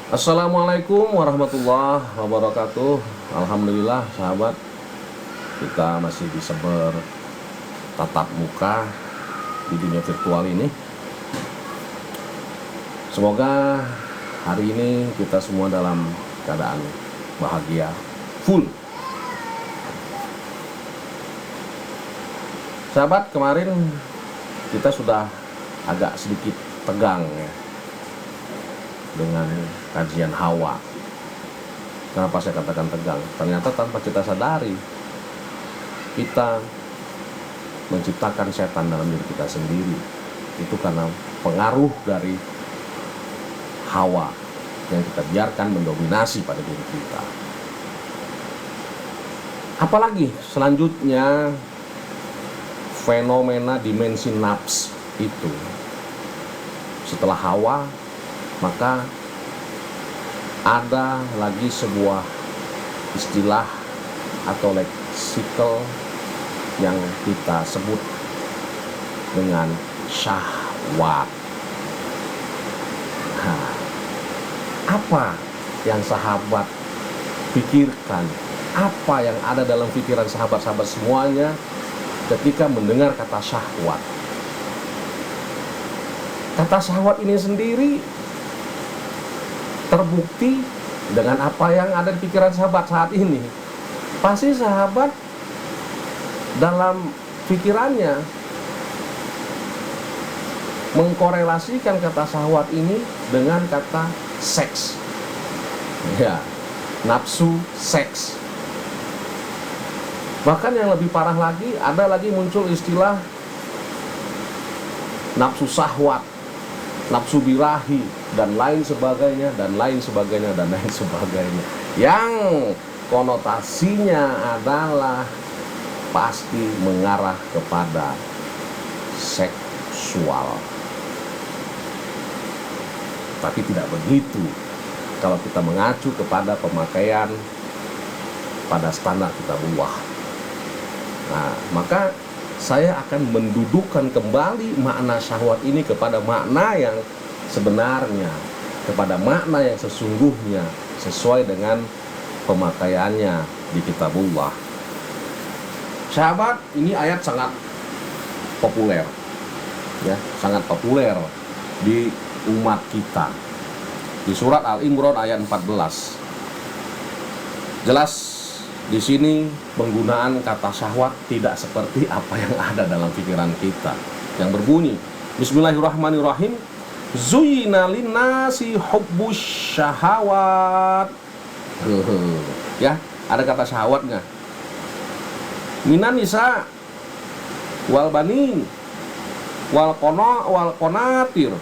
Assalamualaikum warahmatullahi wabarakatuh. Alhamdulillah sahabat, kita masih bisa bertatap muka di dunia virtual ini. Semoga hari ini kita semua dalam keadaan bahagia full. Sahabat, kemarin kita sudah agak sedikit tegang ya dengan kajian Hawa. Kenapa saya katakan tegang? Ternyata tanpa kita sadari, kita menciptakan setan dalam diri kita sendiri. Itu karena pengaruh dari Hawa yang kita biarkan mendominasi pada diri kita. Apalagi selanjutnya fenomena dimensi nafs itu. Setelah Hawa, maka ada lagi sebuah istilah atau leksikal yang kita sebut dengan syahwat. Nah, apa yang sahabat pikirkan? Apa yang ada dalam pikiran sahabat-sahabat semuanya ketika mendengar kata syahwat? Kata syahwat ini sendiri terbukti dengan apa yang ada di pikiran sahabat saat ini. Pasti sahabat dalam pikirannya mengkorelasikan kata syahwat ini dengan kata seks. Ya, nafsu seks. Bahkan yang lebih parah lagi, ada lagi muncul istilah nafsu syahwat, nafsu birahi, dan lain sebagainya, dan lain sebagainya, dan lain sebagainya, yang konotasinya adalah pasti mengarah kepada seksual. Tapi tidak begitu kalau kita mengacu kepada pemakaian pada standar kitabullah. Nah, maka saya akan mendudukkan kembali makna syahwat ini kepada makna yang sebenarnya, kepada makna yang sesungguhnya sesuai dengan pemakaiannya di kitabullah. Sahabat, ini ayat sangat populer, ya, sangat populer di umat kita. Di surat Al-Imran ayat 14. Jelas di sini penggunaan kata syahwat tidak seperti apa yang ada dalam pikiran kita, yang berbunyi Bismillahirrahmanirrahim, Zuyyina linnasi hubbus syahawat. Ya, ada kata syahwatnya. Minan nisa wal banin wal qanatir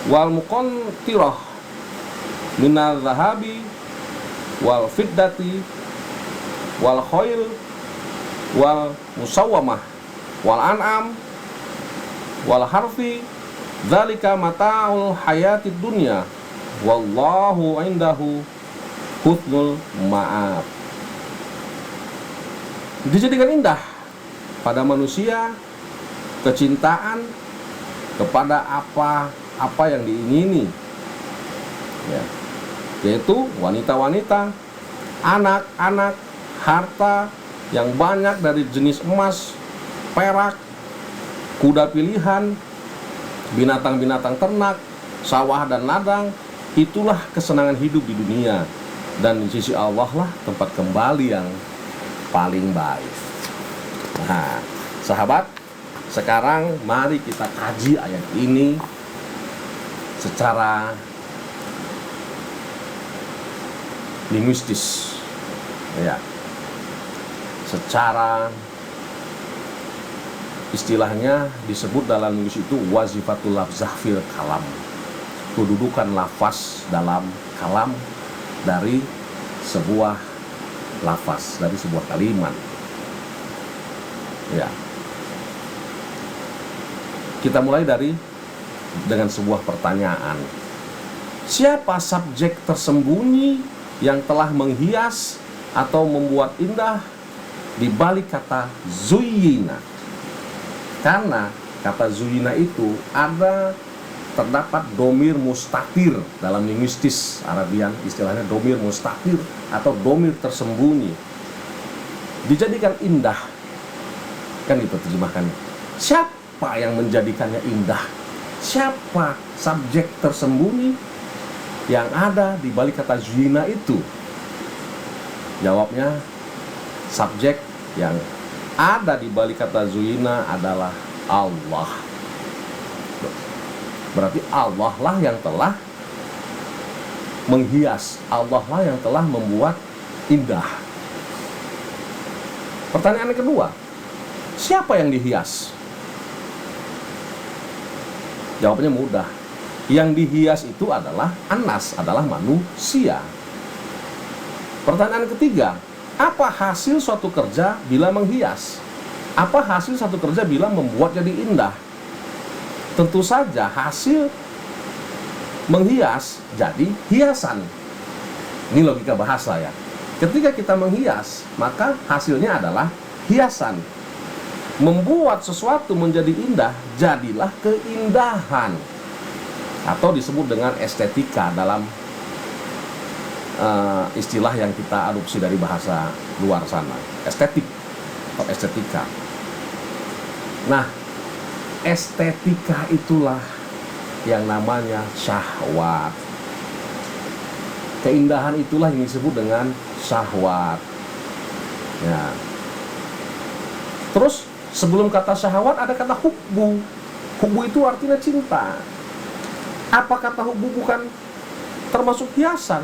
wal muqantirah minal zahabi wal fiddati wal khail wal musawwamah wal an'am wal harfi dzalika mata'ul hayatid dunya wallahu indahu husnul ma'ab. Dijadikan indah pada manusia kecintaan kepada apa yang diingini, ya, yaitu wanita-wanita, anak-anak, harta yang banyak dari jenis emas, perak, kuda pilihan, binatang-binatang ternak, sawah dan ladang. Itulah kesenangan hidup di dunia, dan di sisi Allah lah tempat kembali yang paling baik. Nah, sahabat, sekarang mari kita kaji ayat ini secara linguistis, ya, secara istilahnya disebut dalam linguistik itu wazifatul lafzah fil kalam, kedudukan lafaz dalam kalam dari sebuah lafaz, dari sebuah kalimat. Ya, kita mulai dengan sebuah pertanyaan. Siapa subjek tersembunyi yang telah menghias atau membuat indah di balik kata zuyyina? Karena kata zuyyina itu ada terdapat domir mustatir. Dalam linguistis Arabian istilahnya domir mustatir atau domir tersembunyi, dijadikan indah, kan itu terjemahkan. Siapa yang menjadikannya indah? Siapa subjek tersembunyi yang ada di balik kata zina itu? Jawabnya, subjek yang ada di balik kata zina adalah Allah. Berarti Allah lah yang telah menghias, Allah lah yang telah membuat indah. Pertanyaan yang kedua, siapa yang dihias? Jawabannya mudah. Yang dihias itu adalah Anas, adalah manusia. Pertanyaan ketiga, apa hasil suatu kerja bila menghias? Apa hasil suatu kerja bila membuat jadi indah? Tentu saja hasil menghias jadi hiasan. Ini logika bahasa ya. Ketika kita menghias, maka hasilnya adalah hiasan. Membuat sesuatu menjadi indah, jadilah keindahan. Atau disebut dengan estetika dalam istilah yang kita adopsi dari bahasa luar sana. Estetik atau estetika. Nah, estetika itulah yang namanya syahwat. Keindahan itulah yang disebut dengan syahwat. Ya. Terus sebelum kata syahwat ada kata hubbu. Hubbu itu artinya cinta. Apa kata hubbu bukan termasuk hiasan?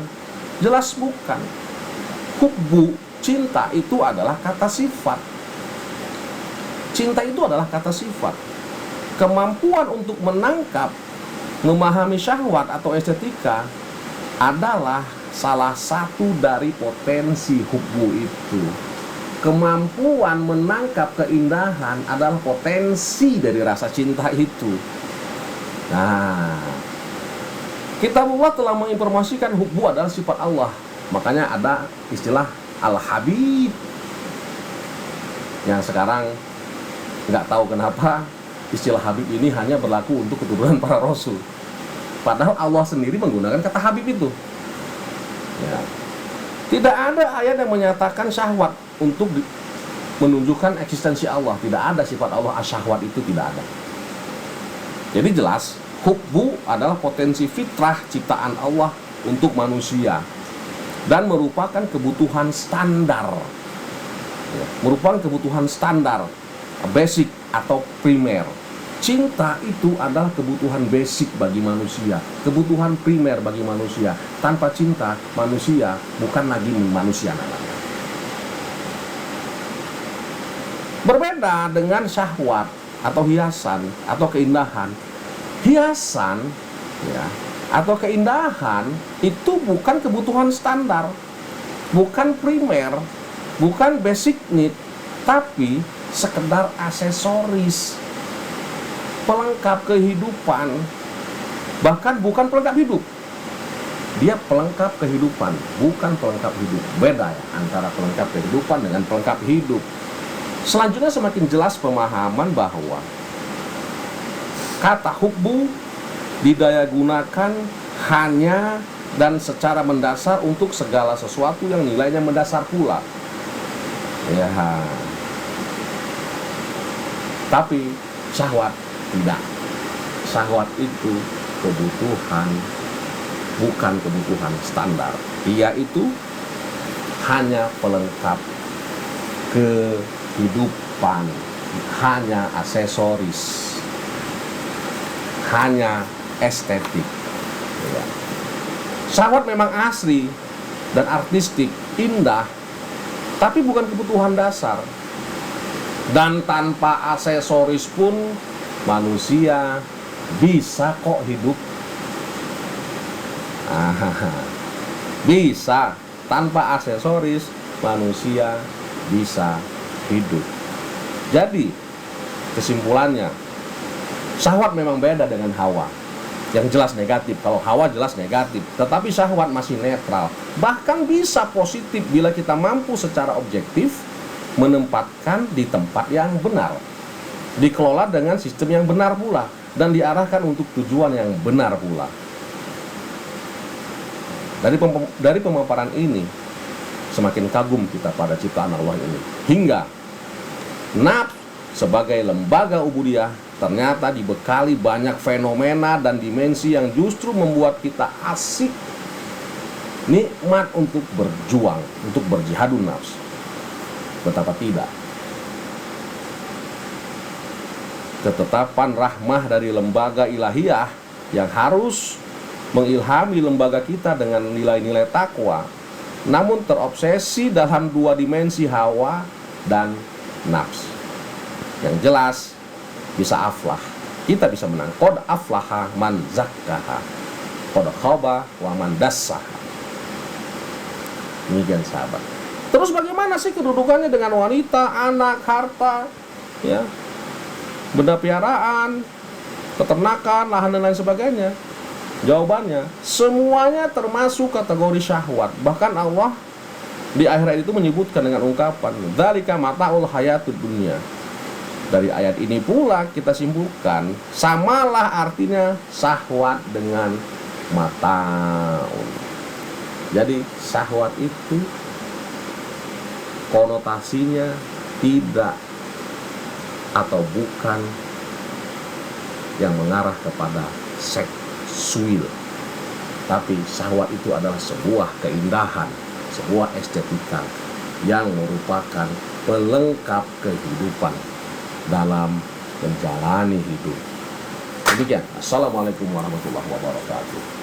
Jelas bukan. Hubbu, cinta itu adalah kata sifat. Cinta itu adalah kata sifat. Kemampuan untuk menangkap, memahami syahwat atau estetika adalah salah satu dari potensi hubbu itu. Kemampuan menangkap keindahan adalah potensi dari rasa cinta itu. Nah, Kitabullah telah menginformasikan hubbu adalah sifat Allah. Makanya ada istilah Al-Habib, yang sekarang nggak tahu kenapa istilah Habib ini hanya berlaku untuk keturunan para Rasul. Padahal Allah sendiri menggunakan kata Habib itu. Ya. Tidak ada ayat yang menyatakan syahwat untuk menunjukkan eksistensi Allah. Tidak ada sifat Allah asyahwat, itu tidak ada. Jadi jelas, hubbu adalah potensi fitrah ciptaan Allah untuk manusia dan merupakan kebutuhan standar. Ya, merupakan kebutuhan standar, basic atau primer. Cinta itu adalah kebutuhan basic bagi manusia, kebutuhan primer bagi manusia. Tanpa cinta, manusia bukan lagi manusia namanya. Berbeda dengan syahwat atau hiasan atau keindahan. Hiasan ya, atau keindahan itu bukan kebutuhan standar, bukan primer, bukan basic need, tapi sekedar aksesoris, pelengkap kehidupan. Bahkan bukan pelengkap hidup. Dia pelengkap kehidupan, bukan pelengkap hidup. Beda ya antara pelengkap kehidupan dengan pelengkap hidup. Selanjutnya semakin jelas pemahaman bahwa kata hubbu didayagunakan hanya dan secara mendasar untuk segala sesuatu yang nilainya mendasar pula. Ya. Tapi syahwat tidak. Syahwat itu kebutuhan, bukan kebutuhan standar. Dia itu hanya pelengkap kehidupan, hanya aksesoris, hanya estetik. Ya. Syahwat memang asri dan artistik, indah, tapi bukan kebutuhan dasar. Dan tanpa aksesoris pun manusia bisa kok hidup. Bisa, tanpa aksesoris manusia bisa hidup. Jadi kesimpulannya, syahwat memang beda dengan hawa. Yang jelas negatif. Kalau hawa jelas negatif, tetapi syahwat masih netral. Bahkan bisa positif bila kita mampu secara objektif menempatkan di tempat yang benar, dikelola dengan sistem yang benar pula. dan diarahkan untuk tujuan yang benar pula. Dari pemaparan ini, semakin kagum kita pada ciptaan Allah ini. Hingga nafs sebagai lembaga ubudiyah ternyata dibekali banyak fenomena dan dimensi yang justru membuat kita asik, nikmat untuk berjuang, untuk berjihadun nafs. Betapa tidak. Ketetapan rahmah dari lembaga ilahiyah yang harus mengilhami lembaga kita dengan nilai-nilai takwa, namun terobsesi dalam dua dimensi hawa dan nafs. Yang jelas bisa aflah, kita bisa menang. Qad aflaha man zakkaha, qad khaba wa man dassaha. Demikian sahabat. Terus bagaimana sih kedudukannya dengan wanita, anak, harta, ya, benda piaraan, peternakan, lahan dan lain sebagainya? Jawabannya, semuanya termasuk kategori syahwat. Bahkan Allah di akhirat itu menyebutkan dengan ungkapan dzalika mataul hayatud dunya. Dari ayat ini pula kita simpulkan, samalah artinya syahwat dengan mataul. Jadi syahwat itu konotasinya tidak atau bukan yang mengarah kepada seksual, tapi syahwat itu adalah sebuah keindahan, sebuah estetika yang merupakan pelengkap kehidupan dalam menjalani hidup. Demikian. Assalamualaikum warahmatullahi wabarakatuh.